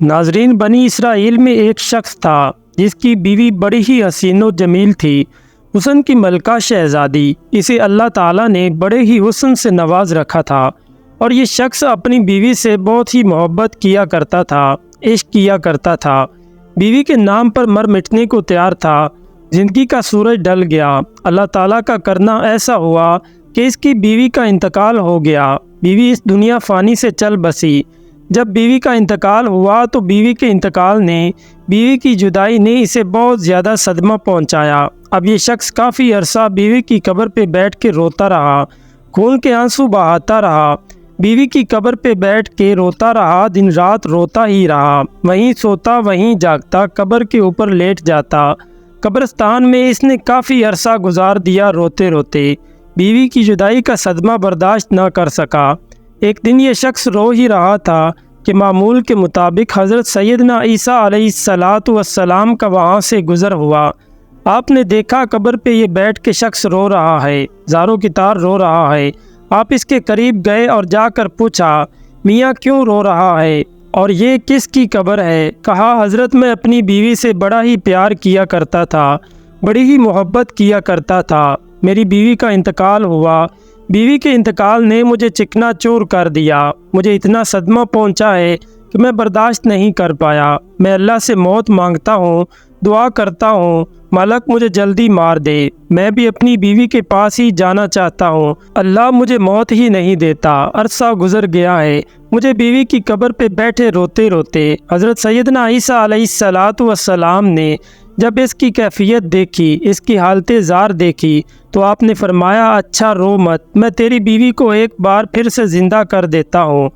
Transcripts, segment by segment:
ناظرین، بنی اسرائیل میں ایک شخص تھا جس کی بیوی بڑی ہی حسین و جمیل تھی، حسن کی ملکہ شہزادی۔ اسے اللہ تعالیٰ نے بڑے ہی حسن سے نواز رکھا تھا اور یہ شخص اپنی بیوی سے بہت ہی محبت کیا کرتا تھا، عشق کیا کرتا تھا، بیوی کے نام پر مر مٹنے کو تیار تھا۔ زندگی کا سورج ڈل گیا، اللہ تعالیٰ کا کرنا ایسا ہوا کہ اس کی بیوی کا انتقال ہو گیا۔ بیوی اس دنیا فانی سے چل بسی۔ جب بیوی کا انتقال ہوا تو بیوی کے انتقال نے، بیوی کی جدائی نے اسے بہت زیادہ صدمہ پہنچایا۔ اب یہ شخص کافی عرصہ بیوی کی قبر پہ بیٹھ کے روتا رہا، خون کے آنسو بہاتا رہا، بیوی کی قبر پہ بیٹھ کے روتا رہا، دن رات روتا ہی رہا، وہیں سوتا وہیں جاگتا، قبر کے اوپر لیٹ جاتا۔ قبرستان میں اس نے کافی عرصہ گزار دیا روتے روتے، بیوی کی جدائی کا صدمہ برداشت نہ کر سکا۔ ایک دن یہ شخص رو ہی رہا تھا کہ معمول کے مطابق حضرت سیدنا عیسیٰ علیہ السلام کا وہاں سے گزر ہوا۔ آپ نے دیکھا قبر پہ یہ بیٹھ کے شخص رو رہا ہے، زاروں کی طرح رو رہا ہے۔ آپ اس کے قریب گئے اور جا کر پوچھا، میاں کیوں رو رہا ہے اور یہ کس کی قبر ہے؟ کہا، حضرت میں اپنی بیوی سے بڑا ہی پیار کیا کرتا تھا، بڑی ہی محبت کیا کرتا تھا، میری بیوی کا انتقال ہوا، بیوی کے انتقال نے مجھے چکنا چور کر دیا، مجھے اتنا صدمہ پہنچا ہے کہ میں برداشت نہیں کر پایا۔ میں اللہ سے موت مانگتا ہوں، دعا کرتا ہوں، مالک مجھے جلدی مار دے، میں بھی اپنی بیوی کے پاس ہی جانا چاہتا ہوں، اللہ مجھے موت ہی نہیں دیتا۔ عرصہ گزر گیا ہے مجھے بیوی کی قبر پہ بیٹھے روتے روتے۔ حضرت سیدنا عیسیٰ علیہ السلام نے جب اس کی کیفیت دیکھی، اس کی حالت زار دیکھی تو آپ نے فرمایا، اچھا رو مت، میں تیری بیوی کو ایک بار پھر سے زندہ کر دیتا ہوں،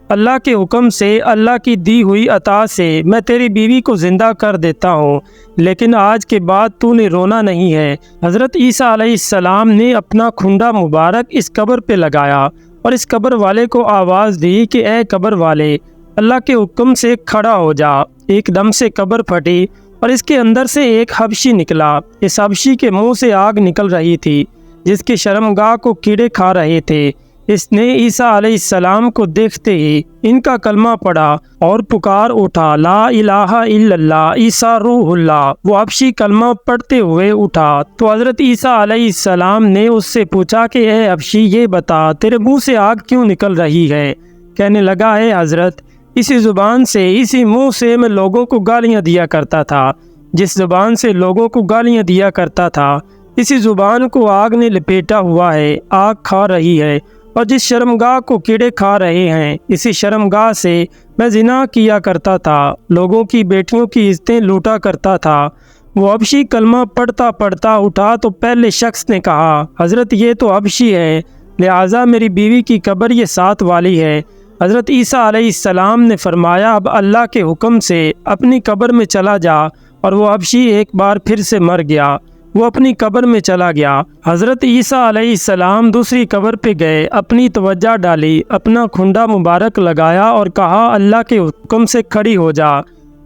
اللہ کے حکم سے، اللہ کی دی ہوئی عطا سے میں تیری بیوی کو زندہ کر دیتا ہوں، لیکن آج کے بعد تو نے رونا نہیں ہے۔ حضرت عیسیٰ علیہ السلام نے اپنا کھنڈا مبارک اس قبر پہ لگایا اور اس قبر والے کو آواز دی کہ اے قبر والے، اللہ کے حکم سے کھڑا ہو جا۔ ایک دم سے قبر پھٹی اور اس کے اندر سے ایک حبشی نکلا۔ اس حبشی کے منہ سے آگ نکل رہی تھی جس کی شرمگاہ کو کیڑے کھا رہے تھے۔ اس نے عیسیٰ علیہ السلام کو دیکھتے ہی ان کا کلمہ پڑھا اور پکار اٹھا، لا الہ الا اللہ عیسیٰ روح اللہ۔ وہ حبشی کلمہ پڑھتے ہوئے اٹھا تو حضرت عیسیٰ علیہ السلام نے اس سے پوچھا کہ اے حبشی، یہ بتا تیرے منہ سے آگ کیوں نکل رہی ہے؟ کہنے لگا، اے حضرت، اسی زبان سے، اسی منہ سے میں لوگوں کو گالیاں دیا کرتا تھا، جس زبان سے لوگوں کو گالیاں دیا کرتا تھا اسی زبان کو آگ نے لپیٹا ہوا ہے، آگ کھا رہی ہے، اور جس شرمگاہ کو کیڑے کھا رہے ہیں اسی شرمگاہ سے میں زنا کیا کرتا تھا، لوگوں کی بیٹیوں کی عزتیں لوٹا کرتا تھا۔ وہ حبشی کلمہ پڑھتا پڑھتا اٹھا تو پہلے شخص نے کہا، حضرت یہ تو حبشی ہے، لہٰذا میری بیوی کی قبر یہ ساتھ والی ہے۔ حضرت عیسیٰ علیہ السلام نے فرمایا، اب اللہ کے حکم سے اپنی قبر میں چلا جا، اور وہ حبشی ایک بار پھر سے مر گیا، وہ اپنی قبر میں چلا گیا۔ حضرت عیسیٰ علیہ السلام دوسری قبر پہ گئے، اپنی توجہ ڈالی، اپنا کھنڈا مبارک لگایا اور کہا، اللہ کے حکم سے کھڑی ہو جا۔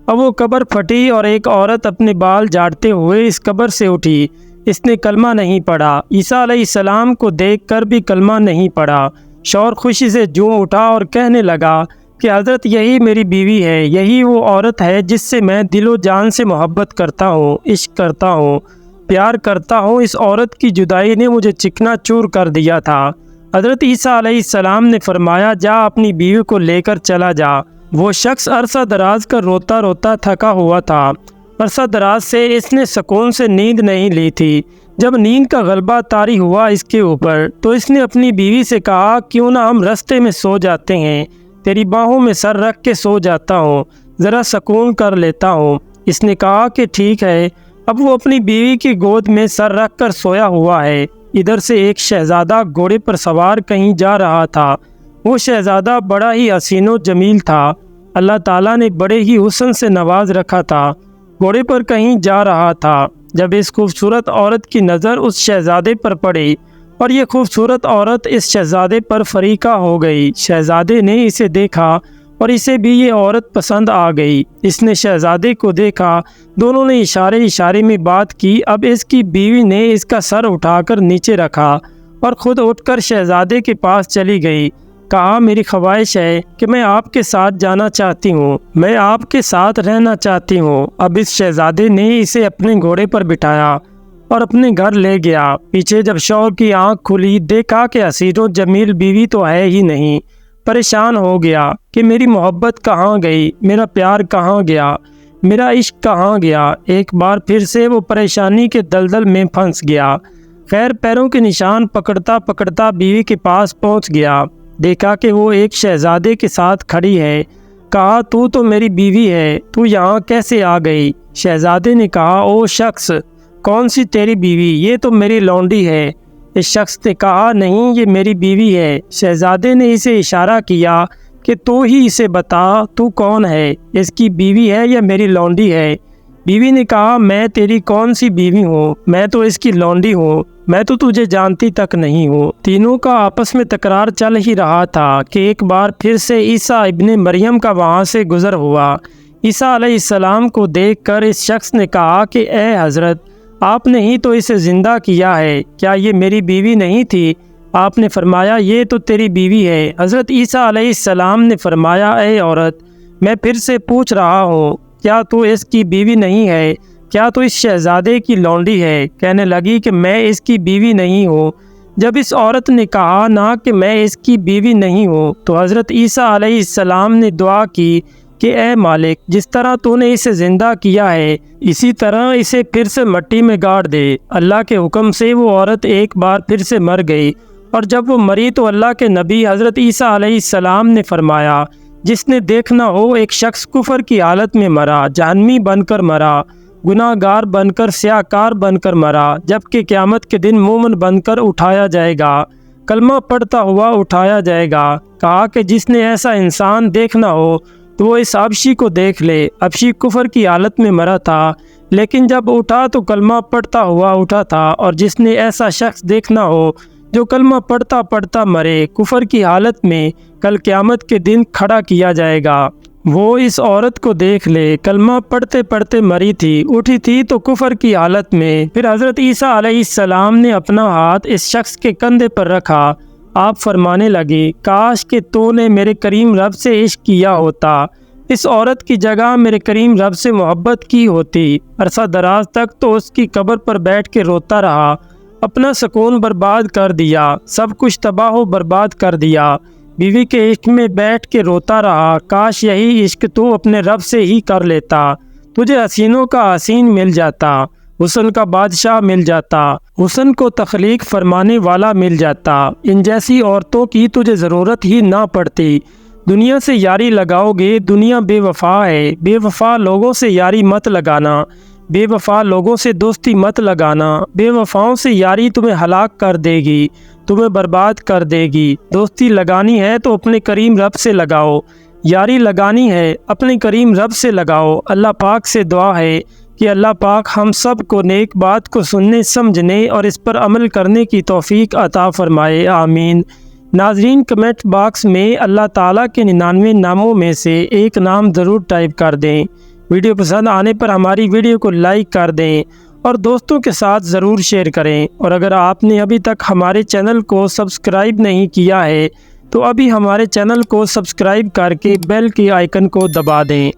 اب وہ قبر پھٹی اور ایک عورت اپنے بال جھاڑتے ہوئے اس قبر سے اٹھی۔ اس نے کلمہ نہیں پڑھا، عیسیٰ علیہ السلام کو دیکھ کر بھی کلمہ نہیں پڑھا۔ شوہر خوشی سے جھوم اٹھا اور کہنے لگا کہ حضرت یہی میری بیوی ہے، یہی وہ عورت ہے جس سے میں دل و جان سے محبت کرتا ہوں، عشق کرتا ہوں، پیار کرتا ہوں۔ اس عورت کی جدائی نے مجھے چکنا چور کر دیا تھا۔ حضرت عیسیٰ علیہ السلام نے فرمایا، جا اپنی بیوی کو لے کر چلا جا۔ وہ شخص عرصہ دراز کر روتا روتا تھکا ہوا تھا، عرصہ دراز سے اس نے سکون سے نیند نہیں لی تھی۔ جب نیند کا غلبہ طاری ہوا اس کے اوپر تو اس نے اپنی بیوی سے کہا، کیوں نہ ہم رستے میں سو جاتے ہیں، تیری باہوں میں سر رکھ کے سو جاتا ہوں، ذرا سکون کر لیتا ہوں۔ اس نے کہا کہ ٹھیک ہے۔ اب وہ اپنی بیوی کی گود میں سر رکھ کر سویا ہوا ہے۔ ادھر سے ایک شہزادہ گھوڑے پر سوار کہیں جا رہا تھا۔ وہ شہزادہ بڑا ہی حسین و جمیل تھا، اللہ تعالیٰ نے بڑے ہی حسن سے نواز رکھا تھا، گھوڑے پر کہیں جا رہا تھا۔ جب اس خوبصورت عورت کی نظر اس شہزادے پر پڑی اور یہ خوبصورت عورت اس شہزادے پر فریقہ ہو گئی، شہزادے نے اسے دیکھا اور اسے بھی یہ عورت پسند آ گئی۔ اس نے شہزادے کو دیکھا، دونوں نے اشارے میں بات کی۔ اب اس کی بیوی نے اس کا سر اٹھا کر نیچے رکھا اور خود اٹھ کر شہزادے کے پاس چلی گئی۔ کہا میری خواہش ہے کہ میں آپ کے ساتھ جانا چاہتی ہوں، میں آپ کے ساتھ رہنا چاہتی ہوں۔ اب اس شہزادے نے اسے اپنے گھوڑے پر بٹھایا اور اپنے گھر لے گیا۔ پیچھے جب شوہر کی آنکھ کھلی، دیکھا کہ حسین و جمیل بیوی تو ہے ہی نہیں۔ پریشان ہو گیا کہ میری محبت کہاں گئی، میرا پیار کہاں گیا، میرا عشق کہاں گیا۔ ایک بار پھر سے وہ پریشانی کے دلدل میں پھنس گیا۔ خیر پیروں کے نشان پکڑتا پکڑتا بیوی کے پاس پہنچ گیا، دیکھا کہ وہ ایک شہزادے کے ساتھ کھڑی ہے۔ کہا تو میری بیوی ہے، تو یہاں کیسے آ گئی؟ شہزادے نے کہا او شخص، کون سی تیری بیوی؟ یہ تو میری لونڈی ہے۔ اس شخص نے کہا نہیں، یہ میری بیوی ہے۔ شہزادے نے اسے اشارہ کیا کہ تو ہی اسے بتا تو کون ہے، اس کی بیوی ہے یا میری لونڈی ہے؟ بیوی نے کہا میں تیری کون سی بیوی ہوں، میں تو اس کی لونڈی ہوں، میں تو تجھے جانتی تک نہیں ہوں۔ تینوں کا آپس میں تکرار چل ہی رہا تھا کہ ایک بار پھر سے عیسیٰ ابن مریم کا وہاں سے گزر ہوا۔ عیسیٰ علیہ السلام کو دیکھ کر اس شخص نے کہا کہ اے حضرت، آپ نے ہی تو اسے زندہ کیا ہے، کیا یہ میری بیوی نہیں تھی؟ آپ نے فرمایا یہ تو تیری بیوی ہے۔ حضرت عیسیٰ علیہ السلام نے فرمایا اے عورت، میں پھر سے پوچھ رہا ہوں، کیا تو اس کی بیوی نہیں ہے؟ کیا تو اس شہزادے کی لونڈی ہے؟ کہنے لگی کہ میں اس کی بیوی نہیں ہوں۔ جب اس عورت نے کہا نہ کہ میں اس کی بیوی نہیں ہوں، تو حضرت عیسیٰ علیہ السلام نے دعا کی کہ اے مالک، جس طرح تو نے اسے زندہ کیا ہے، اسی طرح اسے پھر سے مٹی میں گاڑ دے۔ اللہ کے حکم سے وہ عورت ایک بار پھر سے مر گئی، اور جب وہ مری تو اللہ کے نبی حضرت عیسیٰ علیہ السلام نے فرمایا جس نے دیکھنا ہو ایک شخص کفر کی حالت میں مرا، جہنمی بن کر مرا، گناہ گار بن کر، سیاہ کار بن کر مرا، جبکہ قیامت کے دن مومن بن کر اٹھایا جائے گا، کلمہ پڑھتا ہوا اٹھایا جائے گا۔ کہا کہ جس نے ایسا انسان دیکھنا ہو تو وہ اس حبشی کو دیکھ لے۔ حبشی کفر کی حالت میں مرا تھا، لیکن جب اٹھا تو کلمہ پڑھتا ہوا اٹھا تھا۔ اور جس نے ایسا شخص دیکھنا ہو جو کلمہ پڑھتا پڑھتا مرے کفر کی حالت میں، کل قیامت کے دن کھڑا کیا جائے گا۔ وہ اس عورت کو دیکھ لے، کلمہ پڑھتے پڑھتے مری تھی، اٹھی تھی تو کفر کی حالت میں۔ پھر حضرت عیسیٰ علیہ السلام نے اپنا ہاتھ اس شخص کے کندھے پر رکھا۔ آپ فرمانے لگے کاش کہ تو نے میرے کریم رب سے عشق کیا ہوتا، اس عورت کی جگہ میرے کریم رب سے محبت کی ہوتی۔ عرصہ دراز تک تو اس کی قبر پر بیٹھ کے روتا رہا، اپنا سکون برباد کر دیا، سب کچھ تباہ و برباد کر دیا۔ بیوی کے عشق میں بیٹھ کے روتا رہا، کاش یہی عشق تو اپنے رب سے ہی کر لیتا، تجھے حسینوں کا حسین مل جاتا، حسن کا بادشاہ مل جاتا، حسن کو تخلیق فرمانے والا مل جاتا، ان جیسی عورتوں کی تجھے ضرورت ہی نہ پڑتی۔ دنیا سے یاری لگاؤ گے، دنیا بے وفا ہے، بے وفا لوگوں سے یاری مت لگانا، بے وفا لوگوں سے دوستی مت لگانا، بے وفاؤں سے یاری تمہیں ہلاک کر دے گی، تمہیں برباد کر دے گی۔ دوستی لگانی ہے تو اپنے کریم رب سے لگاؤ، یاری لگانی ہے اپنے کریم رب سے لگاؤ۔ اللہ پاک سے دعا ہے کہ اللہ پاک ہم سب کو نیک بات کو سننے، سمجھنے اور اس پر عمل کرنے کی توفیق عطا فرمائے، آمین۔ ناظرین کمنٹ باکس میں اللہ تعالیٰ کے 99 ناموں میں سے ایک نام ضرور ٹائپ کر دیں۔ ویڈیو پسند آنے پر ہماری ویڈیو کو لائک کر دیں اور دوستوں کے ساتھ ضرور شیئر کریں۔ اور اگر آپ نے ابھی تک ہمارے چینل کو سبسکرائب نہیں کیا ہے تو ابھی ہمارے چینل کو سبسکرائب کر کے بیل کے آئیکن کو دبا دیں۔